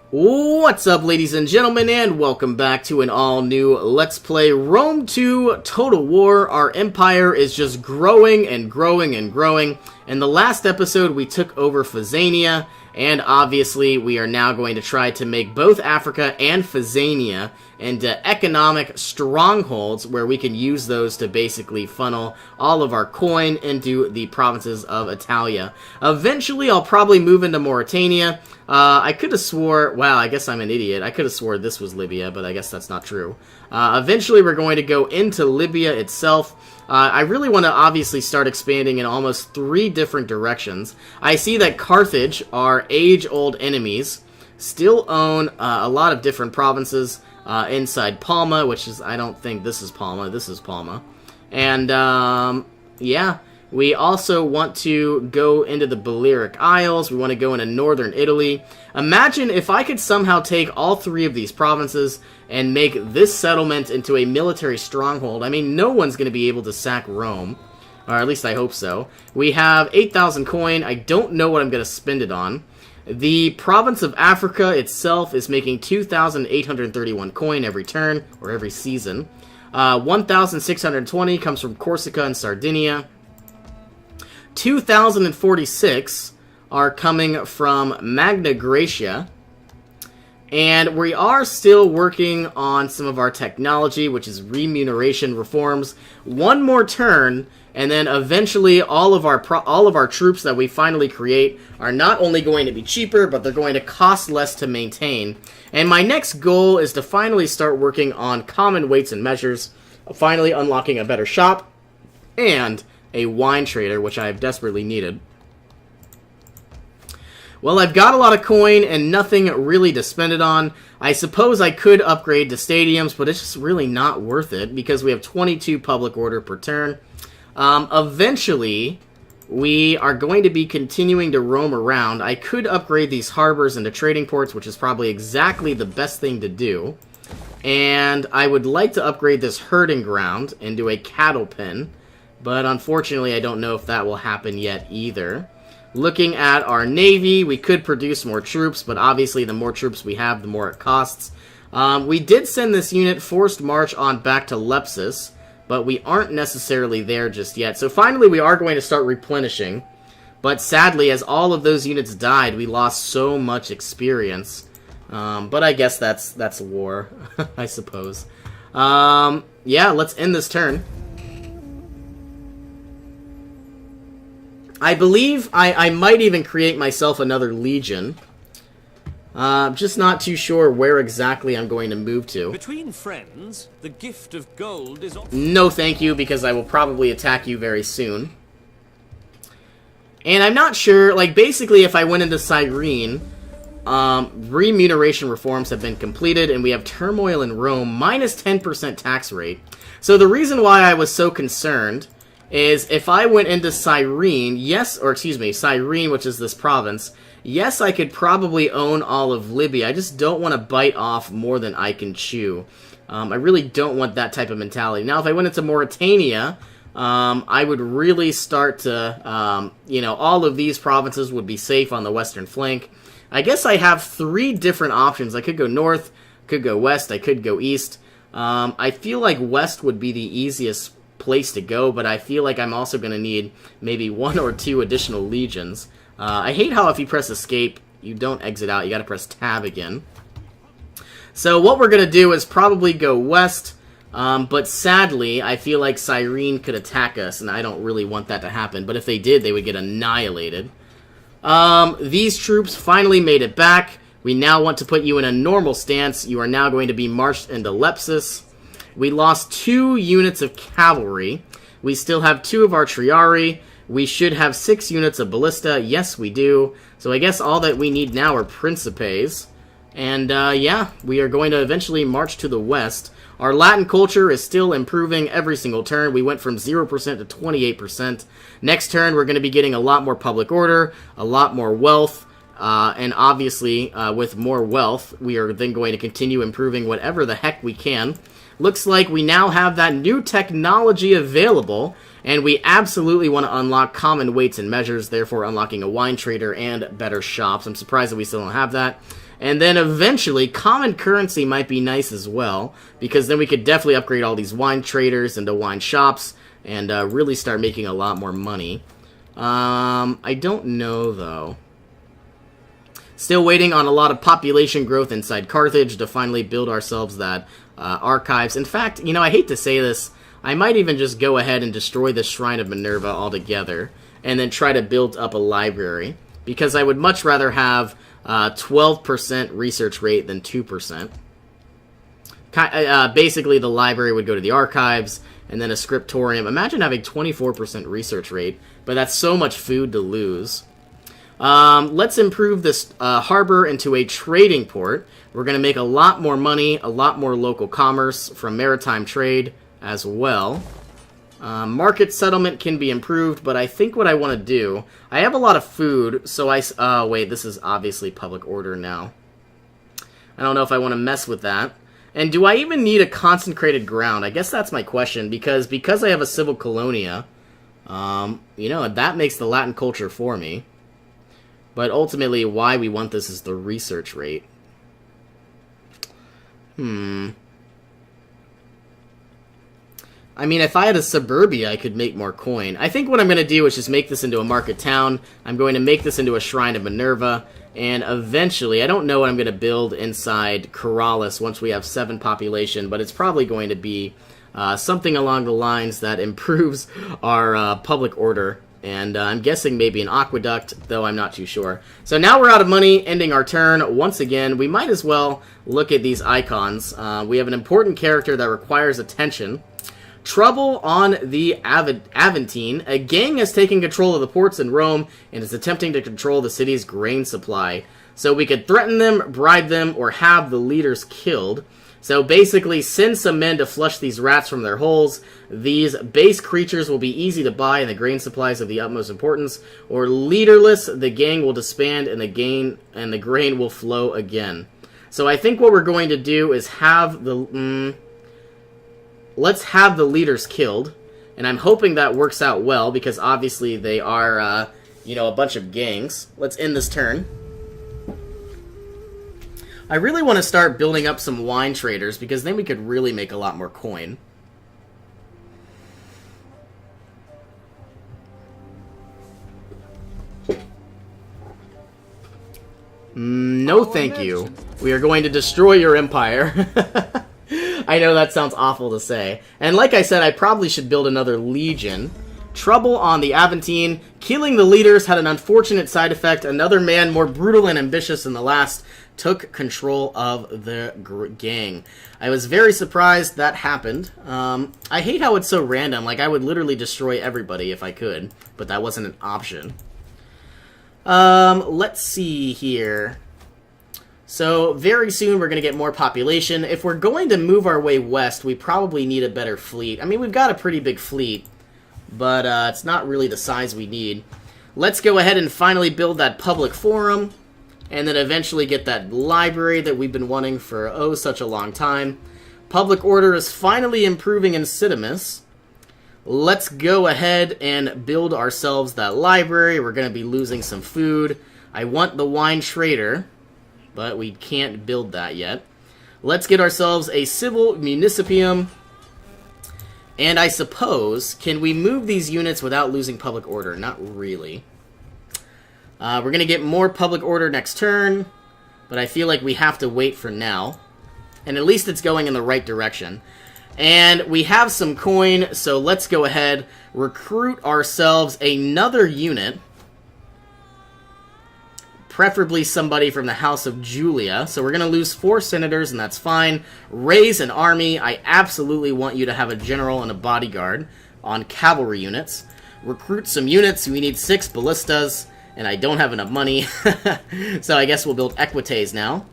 What's up, ladies and gentlemen, and welcome back to an all-new Let's Play Rome 2 Total War. Our empire is just growing and growing and growing. In the last episode, we took over Phazania, and obviously we are now going to try to make both Africa and Phazania into economic strongholds where we can use those to basically funnel all of our coin into the provinces of Italia. Eventually, I'll probably move into Mauritania. I could have swore, wow, I guess I'm an idiot. I could have swore this was Libya, but I guess that's not true. Eventually, we're going to go into Libya itself. I really want to obviously start expanding in almost 3 different directions. I see that Carthage, our age-old enemies, still own a lot of different provinces inside Palma, which is, I don't think this is Palma, this is Palma. And, yeah. We also want to go into the Balearic Isles. We want to go into northern Italy. Imagine if I could somehow take all 3 of these provinces and make this settlement into a military stronghold. I mean, no one's going to be able to sack Rome. Or at least I hope so. We have 8,000 coin. I don't know what I'm going to spend it on. The province of Africa itself is making 2,831 coin every turn, or every season. 1,620 comes from Corsica and Sardinia. 2,046 are coming from Magna Graecia, and we are still working on some of our technology, which is remuneration reforms. One more turn, and then eventually all of our troops that we finally create are not only going to be cheaper, but they're going to cost less to maintain. And my next goal is to finally start working on common weights and measures, finally unlocking a better shop, and a wine trader, which I have desperately needed. Well, I've got a lot of coin and nothing really to spend it on. I suppose I could upgrade to stadiums, but it's just really not worth it because we have 22 public order per turn. Eventually, we are going to be continuing to roam around. I could upgrade these harbors into trading ports, which is probably exactly the best thing to do. And I would like to upgrade this herding ground into a cattle pen. But unfortunately, I don't know if that will happen yet either. Looking at our navy, we could produce more troops, but obviously the more troops we have, the more it costs. We did send this unit forced march on back to Lepsis, but we aren't necessarily there just yet. So finally, we are going to start replenishing. But sadly, as all of those units died, we lost so much experience. But I guess that's war, I suppose. Yeah, let's end this turn. I believe I might even create myself another legion. Just not too sure where exactly I'm going to move to. Between friends, the gift of gold is... No thank you, because I will probably attack you very soon. And I'm not sure, like, basically if I went into Cyrene, remuneration reforms have been completed, and we have turmoil in Rome, minus 10% tax rate. So the reason why I was so concerned is if I went into Cyrene, Cyrene, which is this province, yes, I could probably own all of Libya. I just don't want to bite off more than I can chew. I really don't want that type of mentality. Now, if I went into Mauritania, I would really start to, all of these provinces would be safe on the western flank. I guess I have 3 different options. I could go north, could go west, I could go east. I feel like west would be the easiest place to go, but I feel like I'm also going to need maybe 1 or 2 additional legions. I hate how if you press escape, you don't exit out. You got to press tab again. So what we're going to do is probably go west, but sadly, I feel like Cyrene could attack us, and I don't really want that to happen. But if they did, they would get annihilated. These troops finally made it back. We now want to put you in a normal stance. You are now going to be marched into Lepsis. We lost 2 units of cavalry. We still have 2 of our Triari. We should have 6 units of ballista. Yes, we do. So I guess all that we need now are Principes. And, yeah, we are going to eventually march to the west. Our Latin culture is still improving every single turn. We went from 0% to 28%. Next turn, we're going to be getting a lot more public order, a lot more wealth. And obviously, with more wealth, we are then going to continue improving whatever the heck we can. Looks like we now have that new technology available, and we absolutely want to unlock common weights and measures, therefore unlocking a wine trader and better shops. I'm surprised that we still don't have that. And then eventually, common currency might be nice as well, because then we could definitely upgrade all these wine traders into wine shops and really start making a lot more money. I don't know, though. Still waiting on a lot of population growth inside Carthage to finally build ourselves that archives. In fact, you know, I hate to say this, I might even just go ahead and destroy the Shrine of Minerva altogether and then try to build up a library, because I would much rather have 12% research rate than 2%. Basically, the library would go to the archives, and then a scriptorium. Imagine having 24% research rate, but that's so much food to lose. Let's improve this harbor into a trading port. We're going to make a lot more money, a lot more local commerce from maritime trade as well. Market settlement can be improved, but I think what I want to do... I have a lot of food, so wait, this is obviously public order now. I don't know if I want to mess with that. And do I even need a consecrated ground? I guess that's my question, because I have a civil colonia, you know, that makes the Latin culture for me. But ultimately, why we want this is the research rate. I mean, if I had a suburbia, I could make more coin. I think what I'm going to do is just make this into a market town. I'm going to make this into a Shrine of Minerva. And eventually, I don't know what I'm going to build inside Corrales once we have 7 population, but it's probably going to be something along the lines that improves our public order. And I'm guessing maybe an aqueduct, though I'm not too sure. So now we're out of money, ending our turn. Once again, we might as well look at these icons. We have an important character that requires attention. Trouble on the Aventine. A gang has taken control of the ports in Rome and is attempting to control the city's grain supply. So we could threaten them, bribe them, or have the leaders killed. So basically, send some men to flush these rats from their holes. These base creatures will be easy to buy and the grain supplies of the utmost importance. Or leaderless, the gang will disband and the grain will flow again. So I think what we're going to do is have the... let's have the leaders killed. And I'm hoping that works out well, because obviously they are, you know, a bunch of gangs. Let's end this turn. I really want to start building up some wine traders, because then we could really make a lot more coin. No thank you. We are going to destroy your empire. I know that sounds awful to say. And like I said, I probably should build another legion. Trouble on the Aventine. Killing the leaders had an unfortunate side effect. Another man, more brutal and ambitious than the last, took control of the gang. I was very surprised that happened. I hate how it's so random. Like, I would literally destroy everybody if I could, but that wasn't an option. Let's see here. So, very soon we're going to get more population. If we're going to move our way west, we probably need a better fleet. I mean, we've got a pretty big fleet, but it's not really the size we need. Let's go ahead and finally build that public forum, and then eventually get that library that we've been wanting for, oh, such a long time. Public order is finally improving in Cidamus. Let's go ahead and build ourselves that library. We're going to be losing some food. I want the wine trader, but we can't build that yet. Let's get ourselves a civil municipium. And I suppose, can we move these units without losing public order? Not really. We're going to get more public order next turn, but I feel like we have to wait for now. And at least it's going in the right direction. And we have some coin, so let's go ahead, recruit ourselves another unit. Preferably somebody from the House of Julia. So we're going to lose 4 senators, and that's fine. Raise an army. I absolutely want you to have a general and a bodyguard on cavalry units. Recruit some units. We need 6 ballistas, and I don't have enough money. So I guess we'll build Equites now.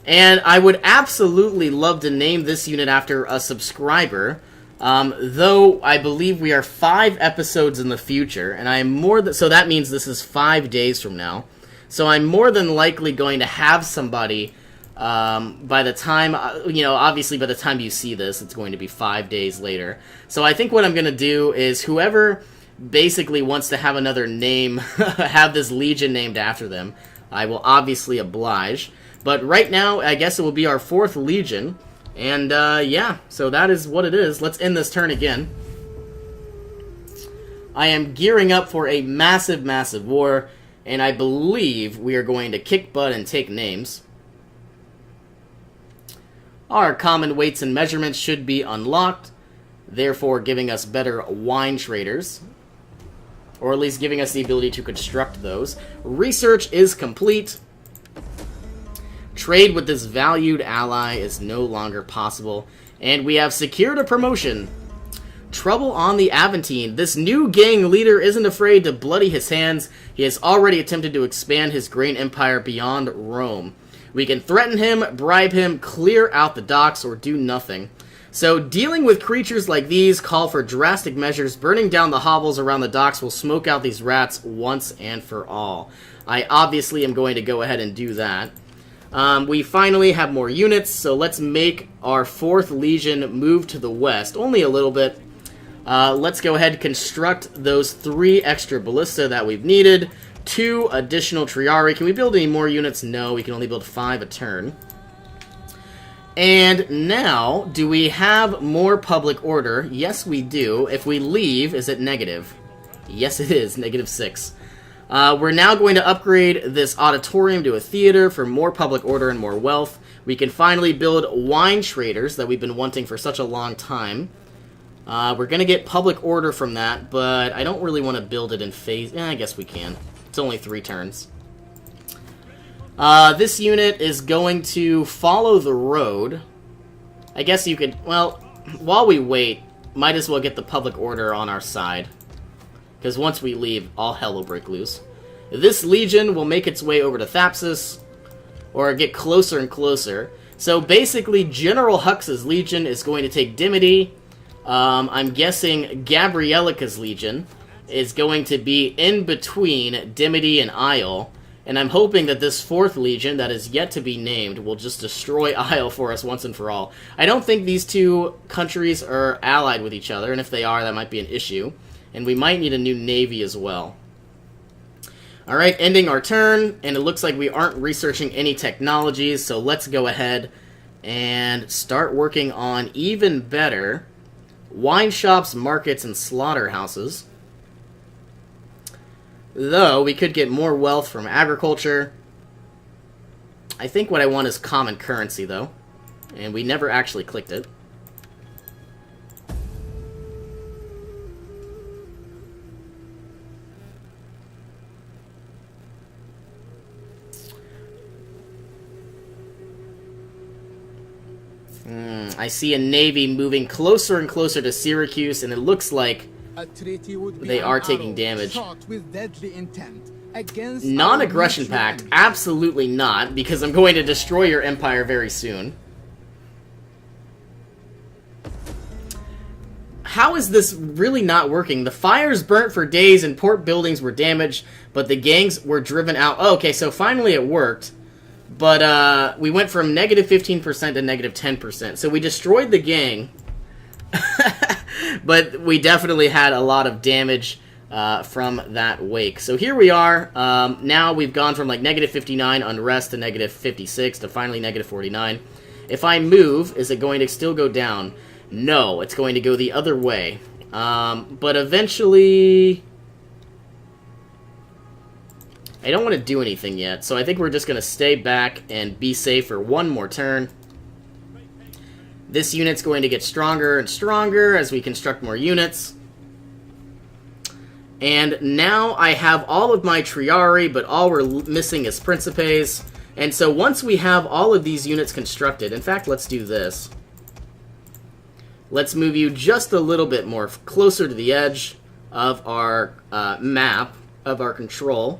And I would absolutely love to name this unit after a subscriber. Though I believe we are 5 episodes in the future, and I am more so that means this is 5 days from now. So I'm more than likely going to have somebody by the time, you know, obviously by the time you see this, it's going to be 5 days later. So I think what I'm going to do is whoever basically wants to have another name, have this legion named after them, I will obviously oblige. But right now, I guess it will be our 4th Legion. And, yeah, so that is what it is. Let's end this turn again. I am gearing up for a massive, massive war, and I believe we are going to kick butt and take names. Our common weights and measurements should be unlocked, therefore giving us better wine traders, or at least giving us the ability to construct those. Research is complete. Trade with this valued ally is no longer possible, and we have secured a promotion. Trouble on the Aventine. This new gang leader isn't afraid to bloody his hands. He has already attempted to expand his grain empire beyond Rome. We can threaten him, bribe him, clear out the docks, or do nothing. So dealing with creatures like these call for drastic measures. Burning down the hovels around the docks will smoke out these rats once and for all. I obviously am going to go ahead and do that. We finally have more units, so let's make our 4th Legion move to the west. Only a little bit. Let's go ahead and construct those 3 extra ballista that we've needed. 2 additional Triarii. Can we build any more units? No, we can only build 5 a turn. And now, do we have more public order? Yes, we do. If we leave, is it negative? Yes, it is. -6. We're now going to upgrade this auditorium to a theater for more public order and more wealth. We can finally build wine traders that we've been wanting for such a long time. We're going to get public order from that, but I don't really want to build it in phase. I guess we can. It's only 3 turns. This unit is going to follow the road. I guess you could, well, while we wait, might as well get the public order on our side. Because once we leave, all hell will break loose. This legion will make its way over to Thapsus, or get closer and closer. So basically, General Hux's legion is going to take Dimity. I'm guessing Gabrielica's legion is going to be in between Dimity and Isle. And I'm hoping that this 4th Legion, that is yet to be named, will just destroy Isle for us once and for all. I don't think these 2 countries are allied with each other, and if they are, that might be an issue. And we might need a new navy as well. Alright, ending our turn, and it looks like we aren't researching any technologies, so let's go ahead and start working on even better wine shops, markets, and slaughterhouses. Though, we could get more wealth from agriculture. I think what I want is common currency, though. And we never actually clicked it. I see a navy moving closer and closer to Syracuse, and it looks like they are taking damage. Non-aggression pact? Absolutely not, because I'm going to destroy your empire very soon. How is this really not working? The fires burnt for days and port buildings were damaged, but the gangs were driven out. Oh, okay, so finally it worked. But we went from -15% to -10%. So we destroyed the gang. But we definitely had a lot of damage from that wake. So here we are. Now we've gone from like -59 unrest to -56 to finally -49. If I move, is it going to still go down? No, it's going to go the other way. But eventually, I don't want to do anything yet. So I think we're just going to stay back and be safe for one more turn. This unit's going to get stronger and stronger as we construct more units. And now I have all of my Triarii, but all we're missing is Principes. And so once we have all of these units constructed, in fact, let's do this. Let's move you just a little bit more closer to the edge of our map, of our control.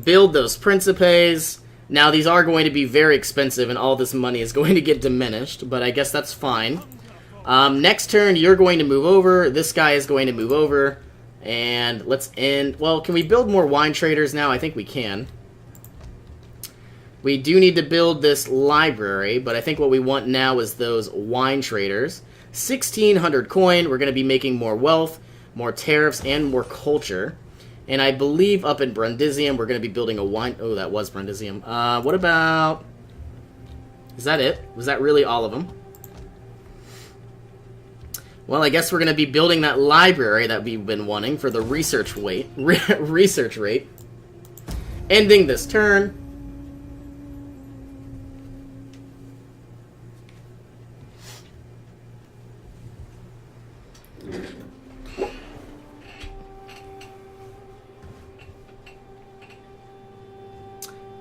Build those Principes. Now, these are going to be very expensive, and all this money is going to get diminished, but I guess that's fine. Next turn, you're going to move over. This guy is going to move over. And let's end... Well, can we build more wine traders now? I think we can. We do need to build this library, but I think what we want now is those wine traders. 1,600 coin. We're going to be making more wealth, more tariffs, and more culture. And I believe up in Brundisium, we're going to be building a wine... Oh, that was Brundisium. What about... Is that it? Was that really all of them? Well, I guess we're going to be building that library that we've been wanting for the research rate. Ending this turn.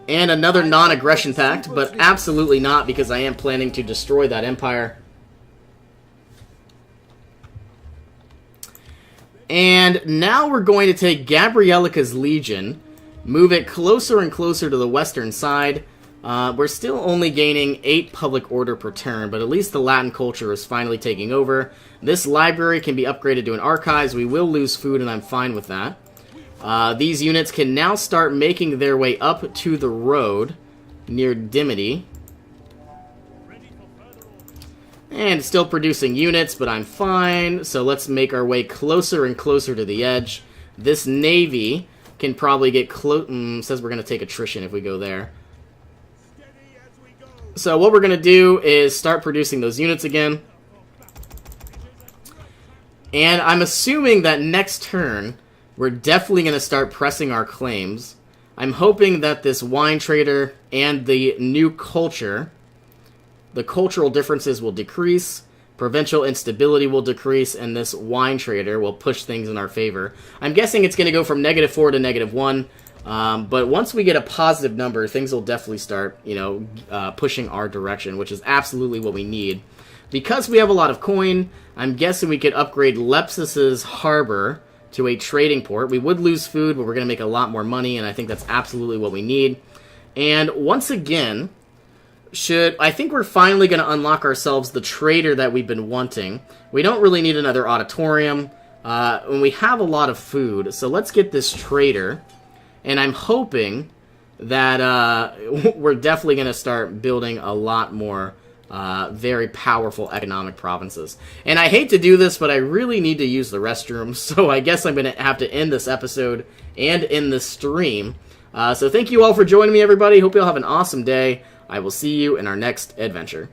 And another non-aggression pact, but absolutely not, because I am planning to destroy that empire. And now we're going to take Gabrielica's Legion, move it closer and closer to the western side. We're still only gaining 8 public order per turn, but at least the Latin culture is finally taking over. This library can be upgraded to an archives. We will lose food, and I'm fine with that. These units can now start making their way up to the road near Dimity. And still producing units, but I'm fine. So let's make our way closer and closer to the edge. This navy can probably get close. Says we're going to take attrition if we go there. So what we're going to do is start producing those units again. And I'm assuming that next turn, we're definitely going to start pressing our claims. I'm hoping that this wine trader and the new culture, the cultural differences will decrease, provincial instability will decrease, and this wine trader will push things in our favor. I'm guessing it's going to go from -4 to -1, but once we get a positive number, things will definitely start, pushing our direction, which is absolutely what we need. Because we have a lot of coin, I'm guessing we could upgrade Lepsus's harbor to a trading port. We would lose food, but we're going to make a lot more money, and I think that's absolutely what we need. And once again, I think we're finally going to unlock ourselves the trader that we've been wanting. We don't really need another auditorium, and we have a lot of food, so let's get this trader. And I'm hoping that we're definitely going to start building a lot more very powerful economic provinces. And I hate to do this, but I really need to use the restroom, so I guess I'm going to have to end this episode and end this stream. So thank you all for joining me, everybody. Hope you all have an awesome day. I will see you in our next adventure.